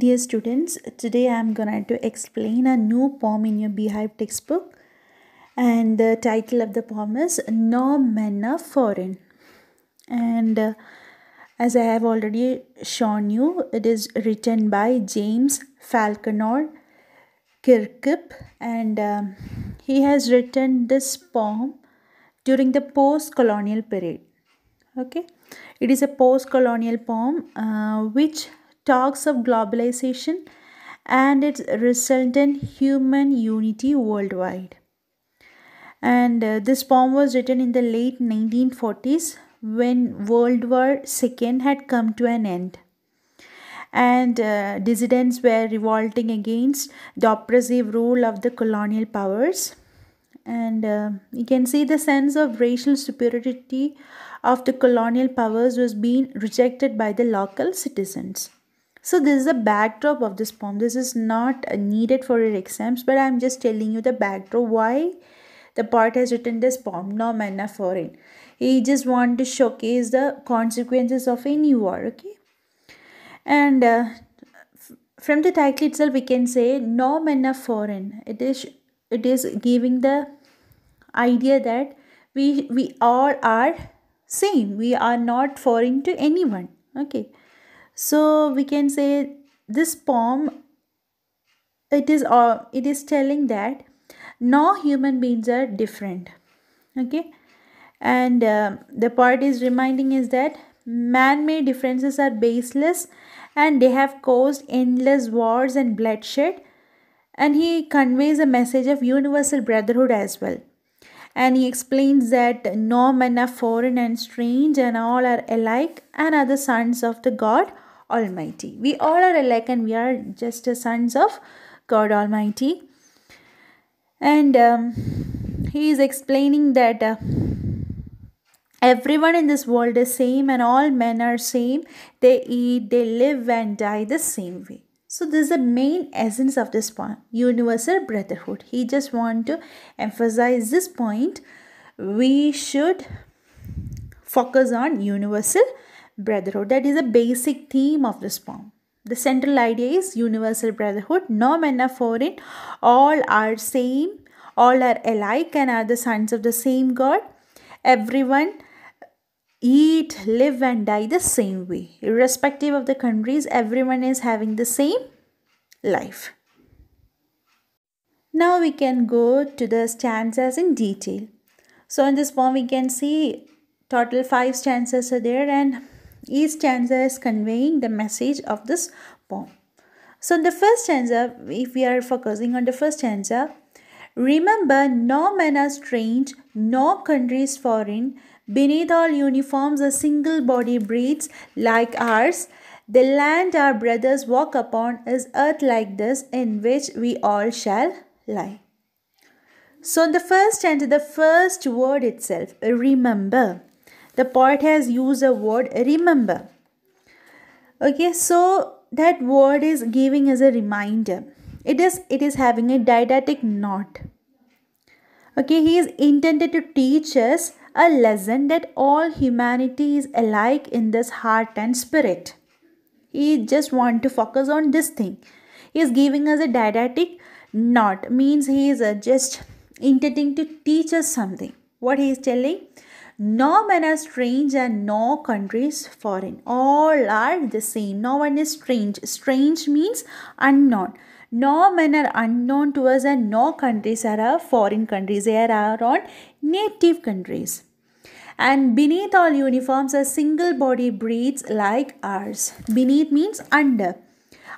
Dear students, today I am going to explain a new poem in your Beehive textbook, and the title of the poem is No Men Are Foreign. And as I have already shown you, it is written by James Falconer Kirkup, and he has written this poem during the post-colonial period. Okay, it is a post-colonial poem which talks of globalization and its resultant human unity worldwide. And this poem was written in the late 1940s when World War II had come to an end. And dissidents were revolting against the oppressive rule of the colonial powers. And you can see the sense of racial superiority of the colonial powers was being rejected by the local citizens. So this is the backdrop of this poem. This is not needed for your exams, but I'm just telling you the backdrop why the poet has written this poem, No Men Are Foreign. He just want to showcase the consequences of a new war, okay? And from the title itself, we can say No Men Are Foreign. It is giving the idea that we all are same. We are not foreign to anyone, okay? So we can say this poem, it is telling that no human beings are different, okay? And the part is reminding us that man-made differences are baseless and they have caused endless wars and bloodshed. And he conveys a message of universal brotherhood as well. And he explains that no men are foreign and strange, and all are alike and are the sons of the God Almighty. We all are alike and we are just the sons of God Almighty. And he is explaining that everyone in this world is same and all men are same. They eat, they live and die the same way. So this is the main essence of this poem, universal brotherhood. He just want to emphasize this point. We should focus on universal brotherhood. That is a basic theme of this poem. The central idea is universal brotherhood. No men are foreign. All are same. All are alike and are the sons of the same God. Everyone eat, live and die the same way. Irrespective of the countries, everyone is having the same life. Now we can go to the stanzas in detail. So in this poem we can see total 5 stanzas are there, and each stanza is conveying the message of this poem. So in the first stanza, if we are focusing on the first stanza, remember no men are strange, no country is foreign. Beneath all uniforms, a single body breathes like ours. The land our brothers walk upon is earth like this, in which we all shall lie. So the first stanza, the first word itself, remember. The poet has used a word, remember. Okay, so that word is giving us a reminder. It is having a didactic note. Okay, he is intended to teach us a lesson that all humanity is alike in this heart and spirit. He just want to focus on this thing. He is giving us a didactic note, means he is just intending to teach us something. What he is telling? No men are strange and no country is foreign. All are the same. No one is strange. Strange means unknown. No men are unknown to us and no countries are our foreign countries. They are our own native countries. And beneath all uniforms, a single body breathes like ours. Beneath means under.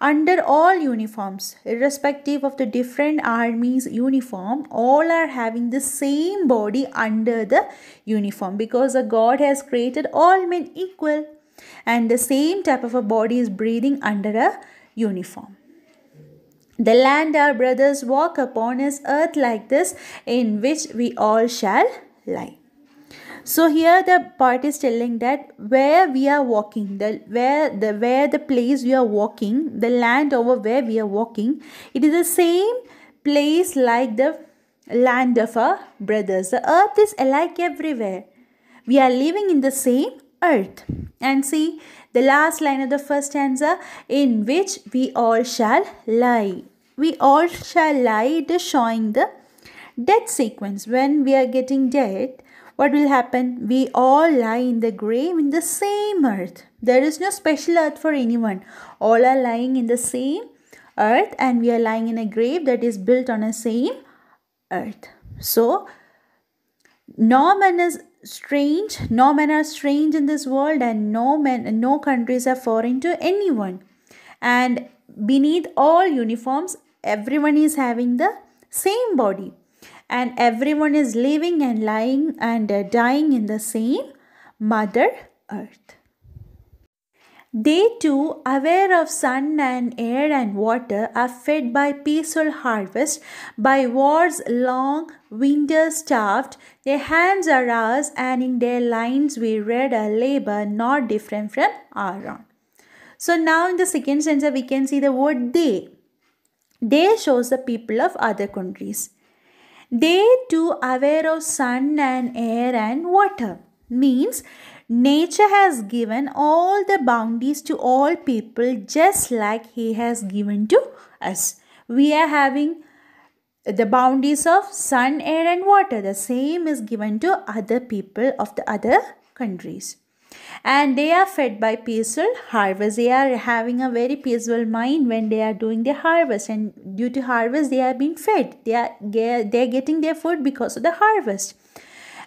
Under all uniforms, irrespective of the different armies' uniform, all are having the same body under the uniform, because the God has created all men equal. And the same type of a body is breathing under a uniform. The land our brothers walk upon is earth like this, in which we all shall lie. So here the part is telling that where we are walking, where the place we are walking, the land over where we are walking, it is the same place like the land of our brothers. The earth is alike everywhere. We are living in the same earth. And see, The last line of the first stanza, in which we all shall lie. We all shall lie, it is showing the death sequence. When we are getting dead, what will happen? We all lie in the grave in the same earth. There is no special earth for anyone. All are lying in the same earth, and we are lying in a grave that is built on a same earth. So, no man is strange, no men are strange in this world, and no countries are foreign to anyone. And beneath all uniforms, everyone is having the same body, and everyone is living and lying and dying in the same Mother Earth. They too, aware of sun and air and water, are fed by peaceful harvest, by war's long winter starved. Their hands are ours, and in their lines we read a labor not different from our own. So now in the second stanza we can see the word they. They shows the people of other countries. They too aware of sun and air and water, means nature has given all the bounties to all people just like he has given to us. We are having the bounties of sun, air and water. The same is given to other people of the other countries. And they are fed by peaceful harvest. They are having a very peaceful mind when they are doing their harvest, and due to harvest they are being fed. They are getting their food because of the harvest.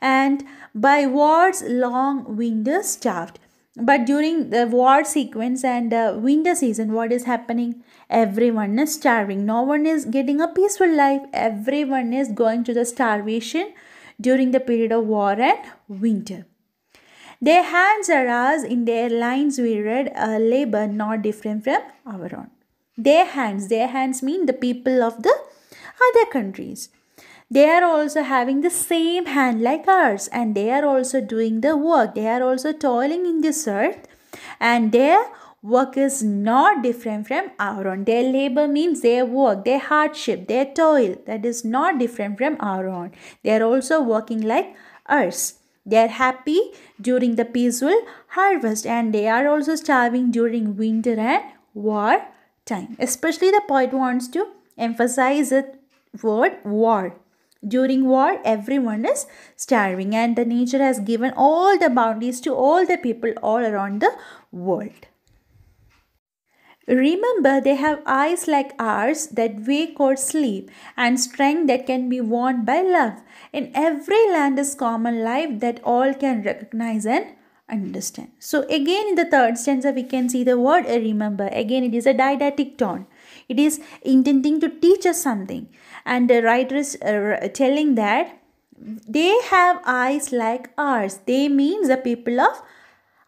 And by war's long winter starved. But during the war sequence and winter season, what is happening? Everyone is starving. No one is getting a peaceful life. Everyone is going to the starvation during the period of war and winter. Their hands are ours, in their lines we read a labor not different from our own. Their hands mean the people of the other countries. They are also having the same hand like ours, and they are also doing the work. They are also toiling in this earth, and their work is not different from our own. Their labor means their work, their hardship, their toil, that is not different from our own. They are also working like ours. They are happy during the peaceful harvest, and they are also starving during winter and war time. Especially the poet wants to emphasize the word war. During war, everyone is starving, and the nature has given all the bounties to all the people all around the world. Remember, they have eyes like ours that wake or sleep, and strength that can be won by love. In every land is common life that all can recognize and understand. So again in the third stanza we can see the word remember. Again it is a didactic tone. It is intending to teach us something. And the writer is telling that they have eyes like ours. They means the people of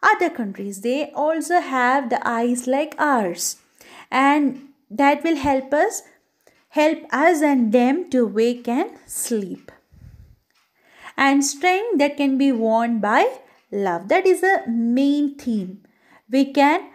other countries. They also have the eyes like ours, and that will help us and them to wake and sleep. And strength that can be won by love. That is the main theme. We can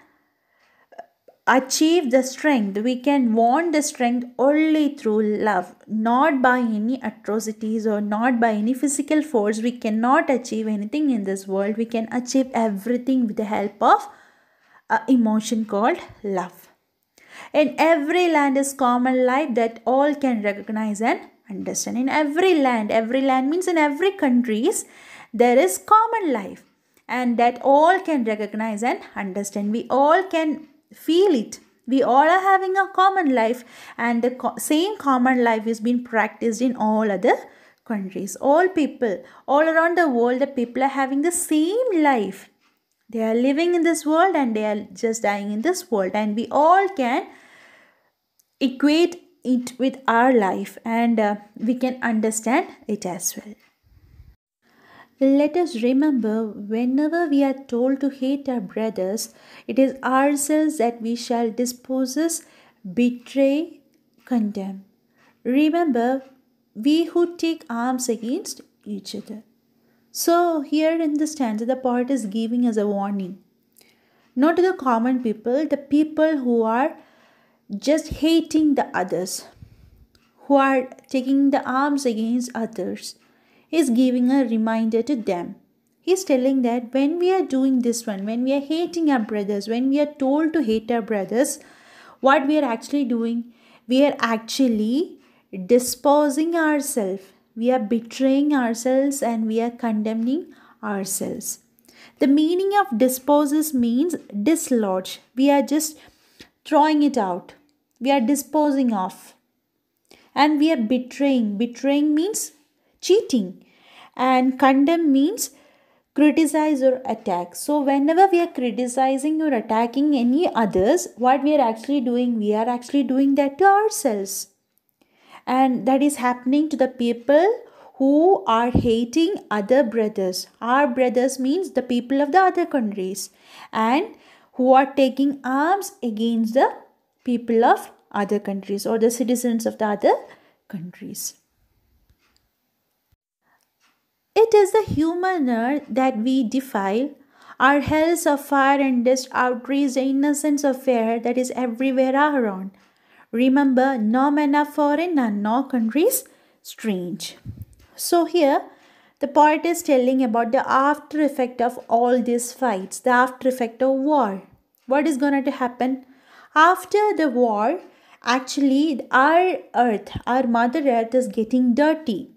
achieve the strength. We can want the strength only through love, not by any atrocities or not by any physical force. We cannot achieve anything in this world. We can achieve everything with the help of an emotion called love. In every land is common life that all can recognize and understand. In every land means in every countries, there is common life, and that all can recognize and understand. We all can feel it. We all are having a common life, and the same common life is being practiced in all other countries. All people, all around the world, the people are having the same life. They are living in this world and they are just dying in this world, and we all can equate it with our life, and we can understand it as well. Let us remember, whenever we are told to hate our brothers, it is ourselves that we shall dispossess, betray, condemn. Remember, we who take arms against each other. So here in this stanza, the poet is giving us a warning. Not to the common people, the people who are just hating the others, who are taking the arms against others. He is giving a reminder to them. He's telling that when we are doing this one, when we are hating our brothers, when we are told to hate our brothers, what we are actually doing, we are actually disposing ourselves. We are betraying ourselves and we are condemning ourselves. The meaning of disposes means dislodge. We are just throwing it out. We are disposing of. And we are betraying. Betraying means cheating. And condemn means criticize or attack. So whenever we are criticizing or attacking any others, what we are actually doing, we are actually doing that to ourselves. And that is happening to the people who are hating other brothers. Our brothers means the people of the other countries, and who are taking arms against the people of other countries or the citizens of the other countries. It is the human earth that we defile. Our hells of fire and dust outrage the innocence of air that is everywhere around. Remember, no men are foreign and no countries strange. So here, the poet is telling about the after effect of all these fights, the after effect of war. What is going to happen? After the war, actually, our earth, our mother earth is getting dirty.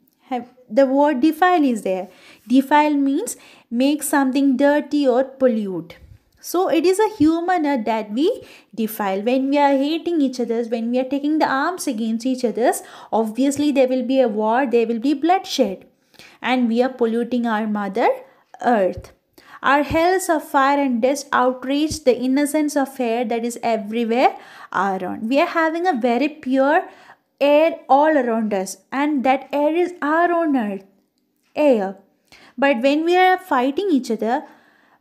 The word defile is there. Defile means make something dirty or pollute. So it is a human earth that we defile. When we are hating each other, when we are taking the arms against each other, obviously there will be a war, there will be bloodshed. And we are polluting our mother earth. Our hells of fire and dust outrage the innocence of air that is everywhere around. We are having a very pure air all around us, and that air is our own earth, air. But when we are fighting each other,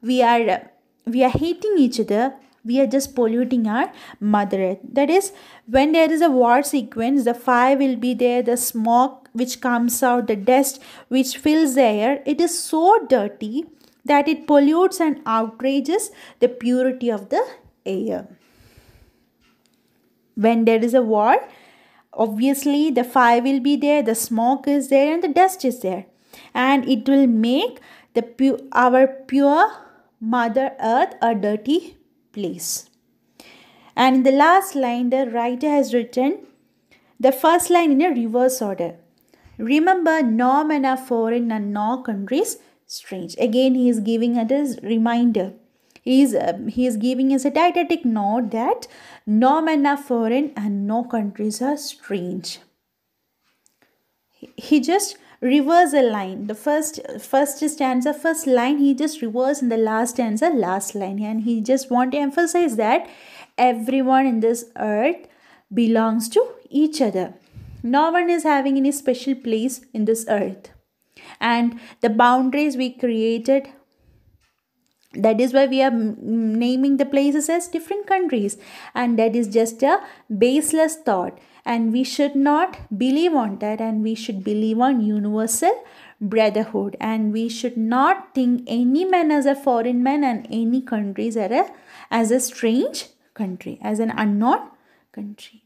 we are hating each other, we are just polluting our mother earth. That is, when there is a war sequence, the fire will be there, the smoke which comes out, the dust which fills the air, it is so dirty that it pollutes and outrages the purity of the air. When there is a war, obviously the fire will be there, the smoke is there, and the dust is there, and it will make our pure mother earth a dirty place. And in the last line, the writer has written the first line in a reverse order. Remember, no men are foreign and no countries strange. Again, he is giving us a reminder. He is giving us a didactic note that no men are foreign and no countries are strange. He just reverse a line. The first stanza, first line, he just reverse in the last stanza, last line. And he just want to emphasize that everyone in this earth belongs to each other. No one is having any special place in this earth. And the boundaries we created, that is why we are naming the places as different countries. And that is just a baseless thought. And we should not believe on that, and we should believe on universal brotherhood. And we should not think any man as a foreign man and any countries as a strange country, as an unknown country.